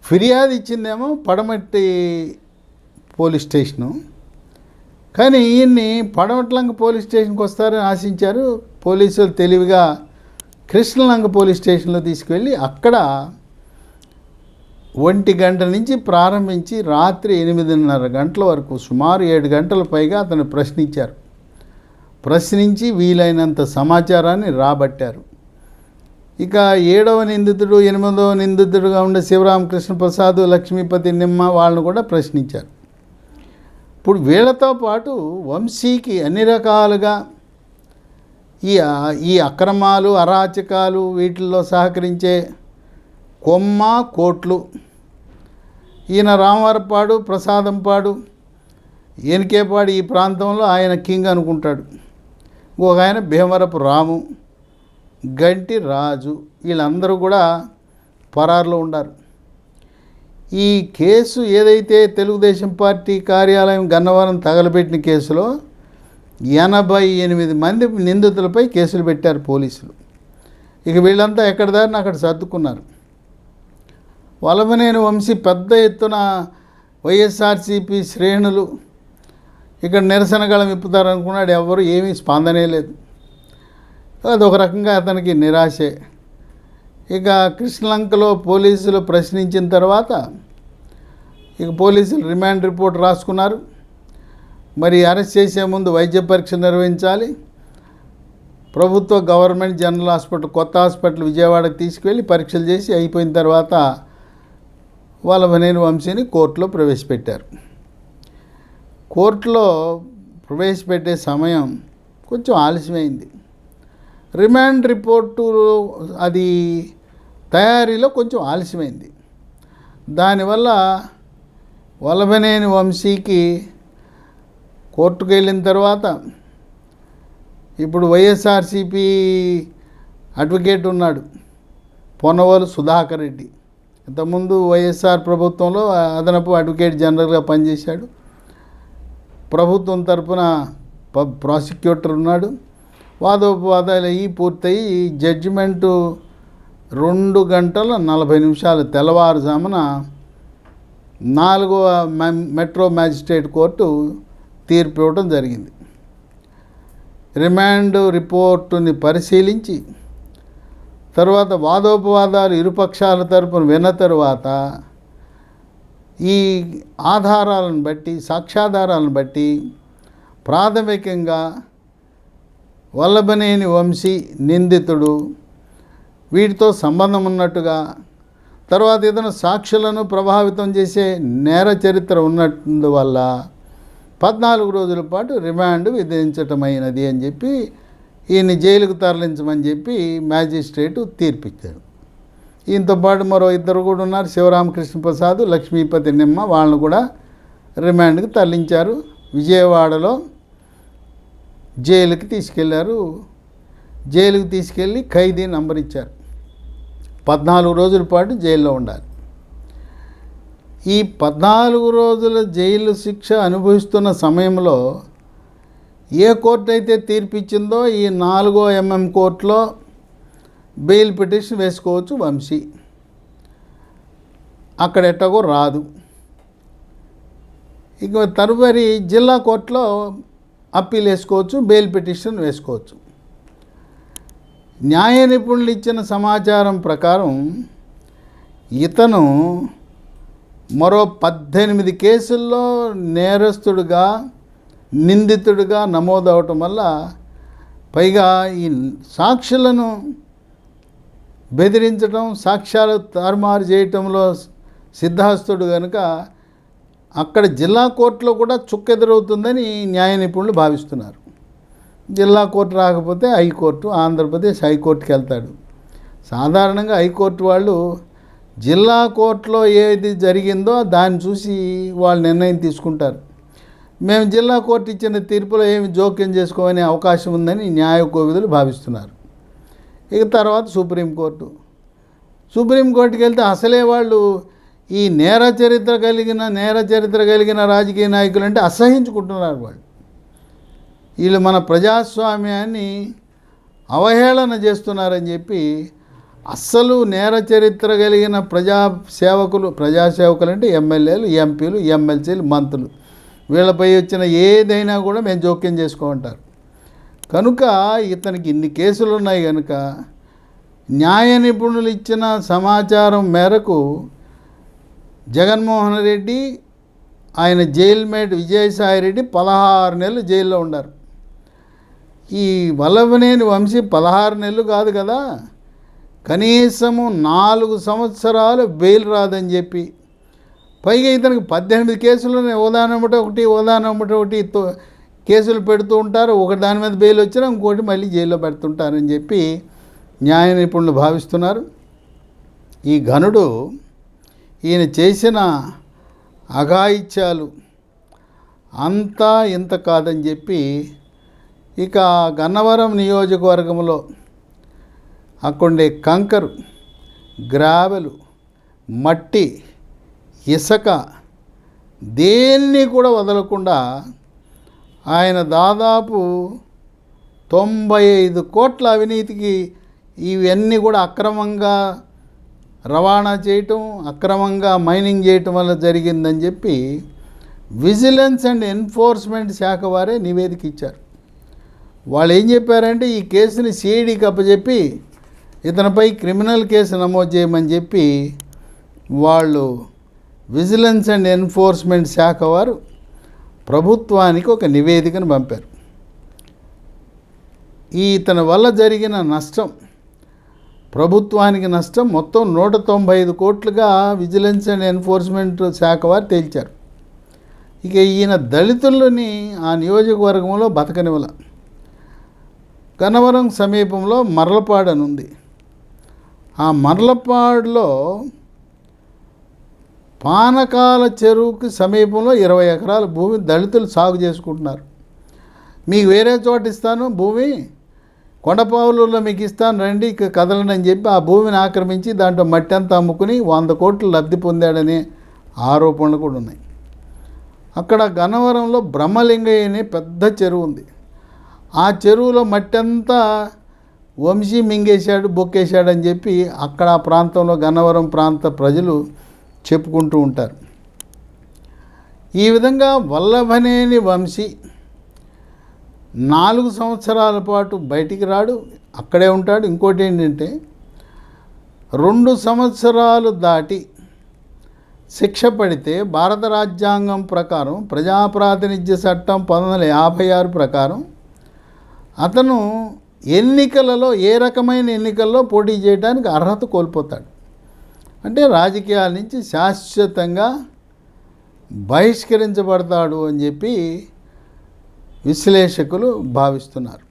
ఫిర్యాదు ఇచ్చిందేమో పడమట్టి police station, కానీ ఈయన్ని పడమట్లంక పోలీస్ స్టేషన్కి వస్తారని ఆశించారు. పోలీసులు తెలివిగా కృష్ణలంక పోలీస్ స్టేషన్లో తీసుకువెళ్ళి అక్కడ 1 గంట నుంచి ప్రారంభించి రాత్రి 8:30 గంటల వరకు సుమారు 7 గంటల పైగా అతను ప్రశ్నించి వీలైనంత సమాచారాన్ని రాబట్టారు. ఇక 7వ నిందితుడు 8వ నిందితుడుగా ఉండే శివరామకృష్ణ ప్రసాద్, లక్ష్మీపతి నిమ్మ వాళ్ళను కూడా ప్రశ్నించారు. ఇప్పుడు వీళ్ళతో పాటు వంశీకి అన్ని రకాలుగా ఈ అక్రమాలు, అరాచకాలు వీటిల్లో సహకరించే కొమ్మ, కోట్లు, ఈయన రామవరపాడు, ప్రసాదంపాడు, ఎనికేపాడు ఈ ప్రాంతంలో ఆయన కింగ్ అనుకుంటాడు. ఒక ఆయన భీమవరపు రాము, గంటి రాజు, వీళ్ళందరూ కూడా పరారులో ఉన్నారు. ఈ కేసు ఏదైతే తెలుగుదేశం పార్టీ కార్యాలయం గన్నవరం తగలబెట్టిన కేసులో 88 మంది నిందితులపై కేసులు పెట్టారు పోలీసులు. ఇక వీళ్ళంతా ఎక్కడి దారిని అక్కడ సర్దుకున్నారు. వలభనేని వంశీ పెద్ద ఎత్తున వైఎస్ఆర్సీపీ శ్రేణులు ఇక్కడ నిరసన గళం విప్పుతారనుకున్నాడు. ఎవరు ఏమీ స్పందనే లేదు. అదొక రకంగా అతనికి నిరాశే. ఇక కృష్ణలంకలో పోలీసులు ప్రశ్నించిన తర్వాత ఇక పోలీసులు రిమాండ్ రిపోర్ట్ రాసుకున్నారు. మరి అరెస్ట్ చేసే ముందు వైద్య పరీక్ష నిర్వహించాలి. ప్రభుత్వ గవర్నమెంట్ జనరల్ హాస్పిటల్, కొత్త హాస్పిటల్ విజయవాడకు తీసుకువెళ్ళి పరీక్షలు చేసి అయిపోయిన తర్వాత వల్లభనేని వంశీని కోర్టులో ప్రవేశపెట్టారు. కోర్టులో ప్రవేశపెట్టే సమయం కొంచెం ఆలస్యమైంది. రిమాండ్ రిపోర్టు అది తయారీలో కొంచెం ఆలస్యమైంది. దానివల్ల వల్లభనేని వంశీకి కోర్టుకు వెళ్ళిన తర్వాత ఇప్పుడు వైఎస్ఆర్సీపీ అడ్వకేట్ ఉన్నాడు, పొన్నవోలు సుధాకర్ రెడ్డి. ఇంతకుముందు వైఎస్ఆర్ ప్రభుత్వంలో అదనపు అడ్వకేట్ జనరల్గా పనిచేశాడు. ప్రభుత్వం తరపున ప్రాసిక్యూటర్ ఉన్నాడు. వాదోపవాదాలు అయ్యి పూర్తయి జడ్జిమెంటు 2 గంటల 40 నిమిషాలు తెల్లవారుజామున 4వ మెట్రో మ్యాజిస్ట్రేట్ కోర్టు తీర్పు ఇవ్వడం జరిగింది. రిమాండ్ రిపోర్టుని పరిశీలించి తర్వాత వాదోపవాదాలు ఇరుపక్షాల తరపున విన్న తరువాత ఈ ఆధారాలను బట్టి, సాక్ష్యాధారాలను బట్టి ప్రాథమికంగా వల్లభనేని వంశీ నిందితుడు, వీటితో సంబంధం ఉన్నట్టుగా, తర్వాత ఏదైనా సాక్షులను ప్రభావితం చేసే నేర చరిత్ర ఉన్నందువల్ల 14 రోజుల పాటు రిమాండ్ విధించటమైనది అని చెప్పి ఈయన్ని జైలుకు తరలించమని చెప్పి మ్యాజిస్ట్రేటు తీర్పిచ్చాడు. ఈయనతో పాటు మరో 2 కూడా ఉన్నారు, శివరామకృష్ణ ప్రసాద్, లక్ష్మీపతి నిమ్మ. వాళ్ళను కూడా రిమాండ్కి తరలించారు. విజయవాడలో జైలుకి తీసుకెళ్లారు. జైలుకి తీసుకెళ్ళి ఖైదీ నంబర్ ఇచ్చారు. 14 రోజుల పాటు జైల్లో ఉండాలి. ఈ 14 రోజుల జైలు శిక్ష అనుభవిస్తున్న సమయంలో ఏ కోర్టు అయితే తీర్పిచ్చిందో ఈ 4వ MM కోర్టులో బెయిల్ పిటిషన్ వేసుకోవచ్చు వంశీ. అక్కడ ఎట్టగో రాదు. ఇక తదుపరి జిల్లా కోర్టులో అప్పీల్ వేసుకోవచ్చు, బెయిల్ పిటిషన్ వేసుకోవచ్చు. న్యాయ నిపుణులు ఇచ్చిన సమాచారం ప్రకారం ఇతను మరో 18 కేసుల్లో నేరస్తుడుగా, నిందితుడిగా నమోదవటం వల్ల, పైగా ఈ సాక్షులను బెదిరించడం, సాక్ష్యాలు తారుమారు చేయటంలో సిద్ధహస్తుడు కనుక అక్కడ జిల్లా కోర్టులో కూడా చుక్కెదురవుతుందని న్యాయ నిపుణులు భావిస్తున్నారు. జిల్లా కోర్టు రాకపోతే హైకోర్టు, ఆంధ్రప్రదేశ్ హైకోర్టుకి వెళ్తాడు. సాధారణంగా హైకోర్టు వాళ్ళు జిల్లా కోర్టులో ఏది జరిగిందో దాన్ని చూసి వాళ్ళు నిర్ణయం తీసుకుంటారు. మేము జిల్లా కోర్టు ఇచ్చిన తీర్పులో ఏమి జోక్యం చేసుకోవనే అవకాశం ఉందని న్యాయ కోవిదులు భావిస్తున్నారు. ఇక తర్వాత సుప్రీంకోర్టుకి వెళ్తే అసలే వాళ్ళు ఈ నేర చరిత్ర కలిగిన రాజకీయ నాయకులు అంటే అసహించుకుంటున్నారు. వీళ్ళు మన ప్రజాస్వామ్యాన్ని అవహేళన చేస్తున్నారని చెప్పి అస్సలు నేర చరిత్ర కలిగిన ప్రజాసేవకులు అంటే ఎమ్మెల్యేలు, ఎంపీలు, ఎమ్మెల్సీలు, మంత్రులు, వీళ్ళపై వచ్చిన ఏదైనా కూడా మేము జోక్యం చేసుకోమంటారు. కనుక ఇతనికి ఇన్ని కేసులు ఉన్నాయి కనుక న్యాయ నిపుణులు ఇచ్చిన సమాచారం మేరకు జగన్మోహన్ రెడ్డి, ఆయన జైల్మేట్ విజయసాయిరెడ్డి 16 నెలలు జైల్లో ఉన్నారు. ఈ వల్లభనేని వంశీ 16 నెలలు కాదు కదా, కనీసము 4 సంవత్సరాలు బెయిల్ రాదని చెప్పి, పైగా ఇతనికి 18 కేసులు ఉదాహరణ ఒకటి కేసులు పెడుతూ ఉంటారు. ఒక దాని మీద బెయిల్ వచ్చినా ఇంకోటి మళ్ళీ జైల్లో పెడుతుంటారని చెప్పి న్యాయ నిపుణులు భావిస్తున్నారు. ఈ ఘనుడు ఈయన చేసిన అఘాయిత్యాలు అంతా ఇంత కాదని చెప్పి ఇక గన్నవరం నియోజకవర్గంలో అక్కడే కంకరు, గ్రావెలు, మట్టి, ఇసుక దేన్ని కూడా వదలకుండా ఆయన దాదాపు 95 కోట్ల అవినీతికి ఇవన్నీ కూడా అక్రమంగా రవాణా చేయటం, అక్రమంగా మైనింగ్ చేయటం వల్ల జరిగిందని చెప్పి విజిలెన్స్ అండ్ ఎన్ఫోర్స్మెంట్ శాఖ వారే నివేదిక ఇచ్చారు. వాళ్ళు ఏం చెప్పారంటే ఈ కేసుని సిఐడికి అప్పచెప్పి ఇతనిపై క్రిమినల్ కేసు నమోదు చేయమని చెప్పి వాళ్ళు విజిలెన్స్ అండ్ ఎన్ఫోర్స్మెంట్ శాఖ వారు ప్రభుత్వానికి ఒక నివేదికను పంపారు. ఇతని వల్ల జరిగిన నష్టం, ప్రభుత్వానికి నష్టం మొత్తం 195 కోట్లుగా విజిలెన్స్ అండ్ ఎన్ఫోర్స్మెంట్ శాఖ వారు తేల్చారు. ఇక ఈయన దళితులని ఆ నియోజకవర్గంలో బతకనివ్వల. గన్నవరం సమీపంలో మర్లపాడు అని ఉంది. ఆ మర్లపాడులో పానకాల చెరువుకి సమీపంలో 20 ఎకరాల భూమి దళితులు సాగు చేసుకుంటున్నారు. మీకు వేరే చోట ఇస్తాను భూమి, కొండపావులూరులో మీకు ఇస్తాను రండి కదలండి అని చెప్పి ఆ భూమిని ఆక్రమించి దాంట్లో మట్టి అంతా అమ్ముకుని 100 కోట్లు లబ్ధి పొందాడనే ఆరోపణలు కూడా ఉన్నాయి. అక్కడ గన్నవరంలో బ్రహ్మలింగయ్య అనే పెద్ద చెరువు ఉంది. ఆ చెరువులో మట్టి అంతా వంశీ మింగేశాడు, బొక్కేశాడని చెప్పి అక్కడ ఆ ప్రాంతంలో గన్నవరం ప్రాంత ప్రజలు చెప్పుకుంటూ ఉంటారు. ఈ విధంగా వల్లభనేని వంశీ 4 సంవత్సరాల పాటు బయటికి రాడు, అక్కడే ఉంటాడు. ఇంకోటి ఏంటంటే 2 సంవత్సరాలు దాటి శిక్ష పడితే భారత రాజ్యాంగం ప్రకారం, ప్రజాప్రాతినిధ్య చట్టం 1956 ప్రకారం అతను ఎన్నికలలో ఏ రకమైన ఎన్నికల్లో పోటీ చేయడానికి అర్హత కోల్పోతాడు. అంటే రాజకీయాల నుంచి శాశ్వతంగా బహిష్కరించబడతాడు అని చెప్పి విశ్లేషకులు భావిస్తున్నారు.